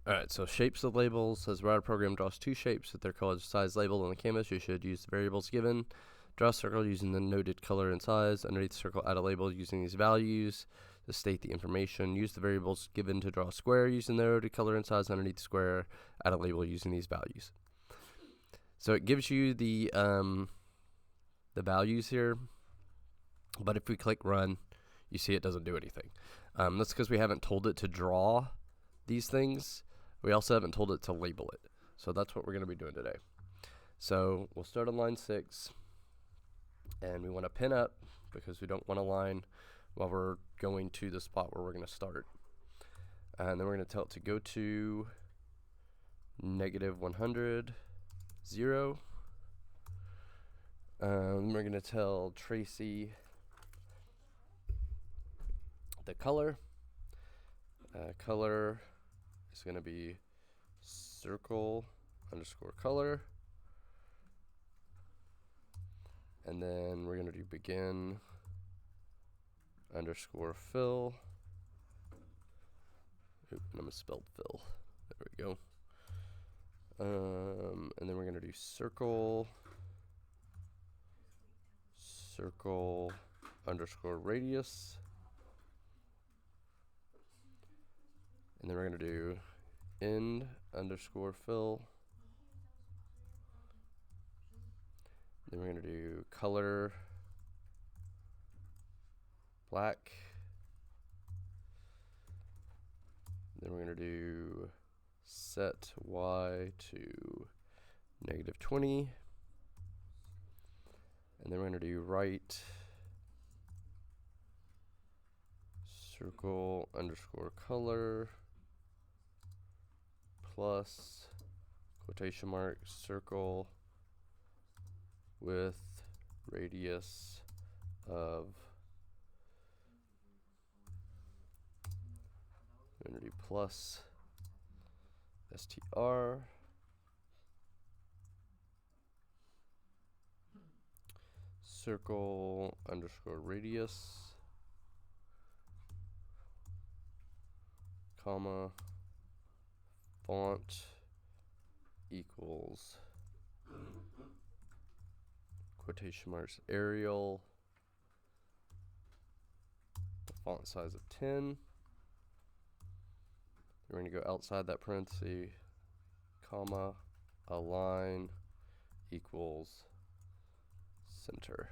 Alright, so shapes of labels. As router program draws two shapes with their color size labeled on the canvas, you should use the variables given. Draw a circle using the noted color and size. Underneath the circle, add a label using these values to state the information. Use the variables given to draw a square using the noted color and size underneath the square. Add a label using these values. So it gives you the values here, but if we click run, you see it doesn't do anything. That's because we haven't told it to draw these things. We also haven't told it to label it. So that's what we're going to be doing today. So we'll start on line 6, and we want to pin up because we don't want to line while we're going to the spot where we're going to start. And then we're going to tell it to go to -100, 0. We're going to tell Tracy the color. Color is going to be circle underscore color. And then we're going to do begin underscore fill. Oop, and I misspelled fill. There we go. And then we're going to do circle underscore radius. And then we're going to do end underscore fill. Then we're going to do color black. Then we're going to do set y to -20. And then we're going to do right circle underscore color plus quotation mark circle with radius of, we're going to do plus str circle underscore radius comma font equals quotation marks Arial, the font size of 10. We're going to go outside that parenthesis, comma, align equals center.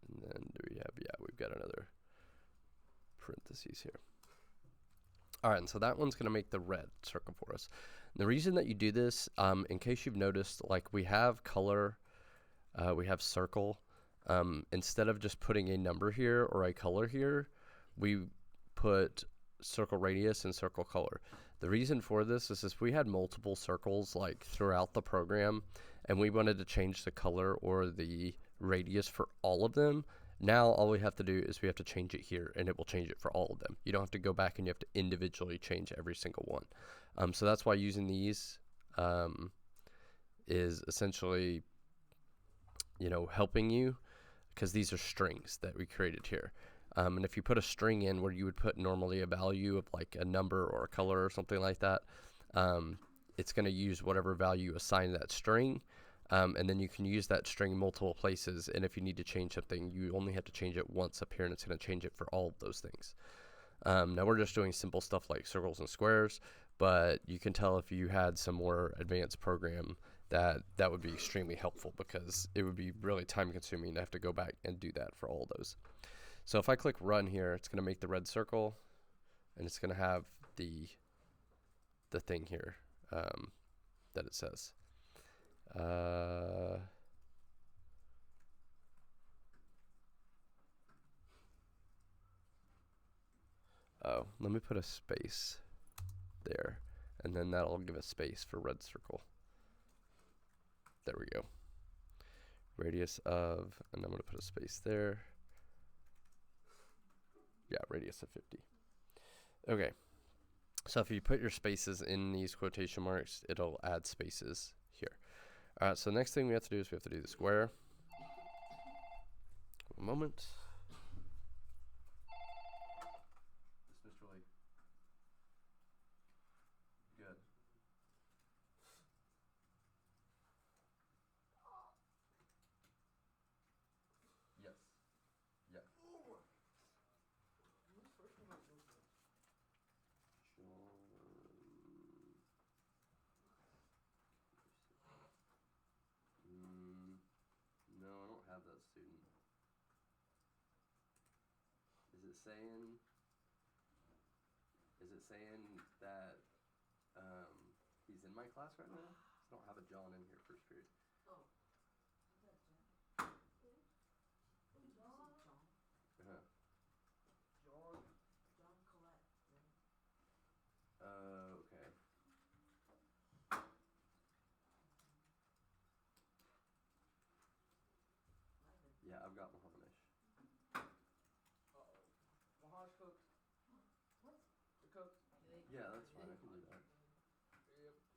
And then do we have, yeah, we've got another parentheses here. Alright, and so that one's going to make the red circle for us. And the reason that you do this, in case you've noticed, like we have color, we have circle. Instead of just putting a number here or a color here, we put circle radius and circle color. The reason for this is if we had multiple circles like throughout the program and we wanted to change the color or the radius for all of them, now all we have to do is we have to change it here and it will change it for all of them. You don't have to go back and you have to individually change every single one. So that's why using these is essentially, you know, helping you, because these are strings that we created here. And if you put a string in where you would put normally a value of like a number or a color or something like that, it's going to use whatever value you assign that string. And then you can use that string multiple places, and if you need to change something, you only have to change it once up here, and it's going to change it for all of those things. Now we're just doing simple stuff like circles and squares, but you can tell if you had some more advanced program that would be extremely helpful, because it would be really time consuming to have to go back and do that for all of those. So if I click run here, it's going to make the red circle, and it's going to have the thing here that it says. Oh, let me put a space there, and then that'll give a space for red circle. There we go. Radius of, and I'm going to put a space there. Yeah, radius of 50. Okay. So if you put your spaces in these quotation marks, it'll add spaces here. Alright, so the next thing we have to do is we have to do the square. One moment. Dismiss really it saying? Is it saying that he's in my class right now? I don't have a John in here first period. Oh. Uh-huh. John Collette, right? Okay. Yeah, I've got Mahonish. Uh-oh. Mahonish cooked. What? You're cooked. Yeah, that's fine. I can do that.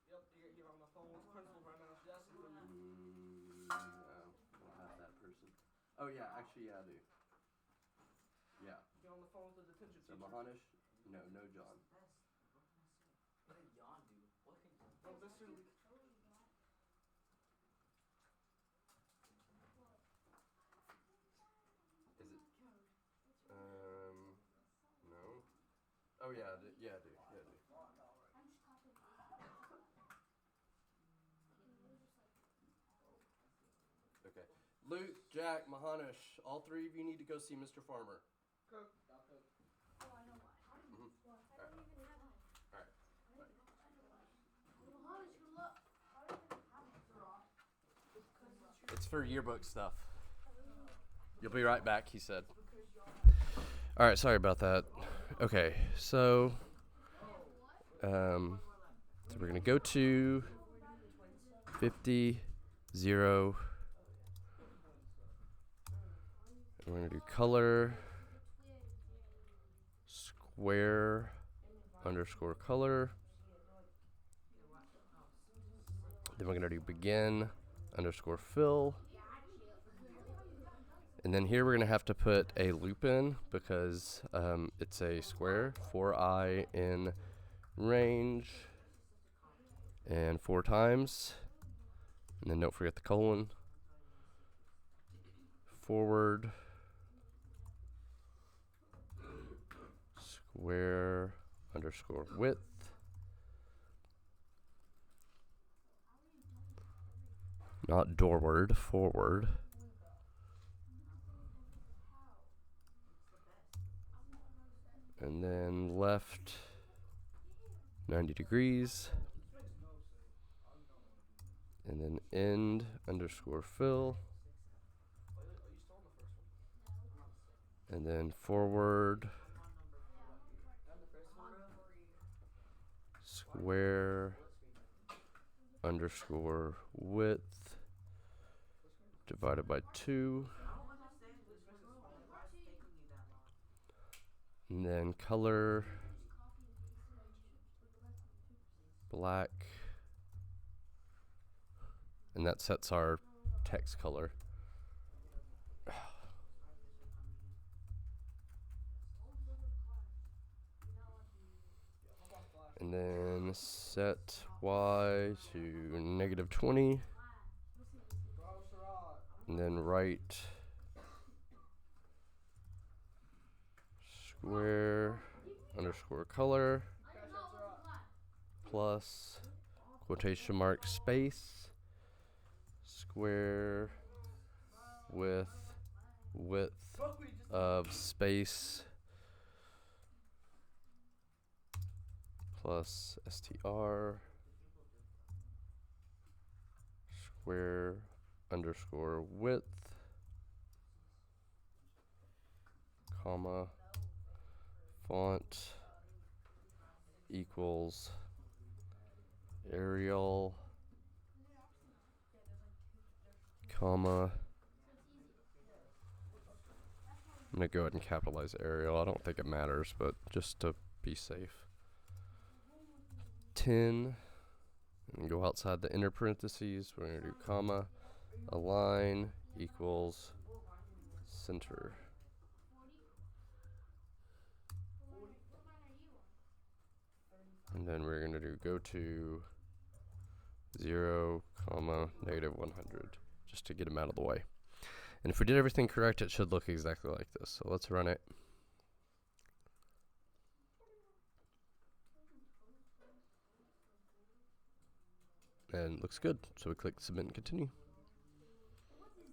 Yep. You're on the phone with the principal right now. She's asking for you. No, I don't have that person. Oh yeah, actually, yeah, I do. Yeah. You're on the phone with the detention So teacher. Mahonish, no John. What did John do? What can John do? Oh, this is Is it? No. Oh yeah, yeah, I do. Yeah, I do. Okay. Luke, Jack, Mahonish, all three of you need to go see Mr. Farmer. cook. I'll cook. Oh, I know why. Mm-hmm. Well, I don't even have one. All right. Mahonish, good luck. I don't even have it. It's for yearbook stuff. You'll be right back, he said. All right, sorry about that. Okay, so so we're gonna go to 50, 0. And we're gonna do color square underscore color. Then we're gonna do begin underscore fill. And then here we're going to have to put a loop in because it's a square, 4i in range, and 4 times. And then don't forget the colon. Forward, square underscore width. Not doorward, forward. And then left 90 degrees. And then end underscore fill. And then forward square underscore width divided by 2. And then color black, and that sets our text color. And then set y to -20, and then right square underscore color plus quotation mark space square with width of space plus str square underscore width comma font equals Arial comma, I'm going to go ahead and capitalize Arial. I don't think it matters, but just to be safe. 10, and go outside the inner parentheses. We're going to do comma, align equals center. And then we're going to do go to 0, comma, -100, just to get them out of the way. And if we did everything correct, it should look exactly like this. So let's run it. And it looks good. So we click submit and continue.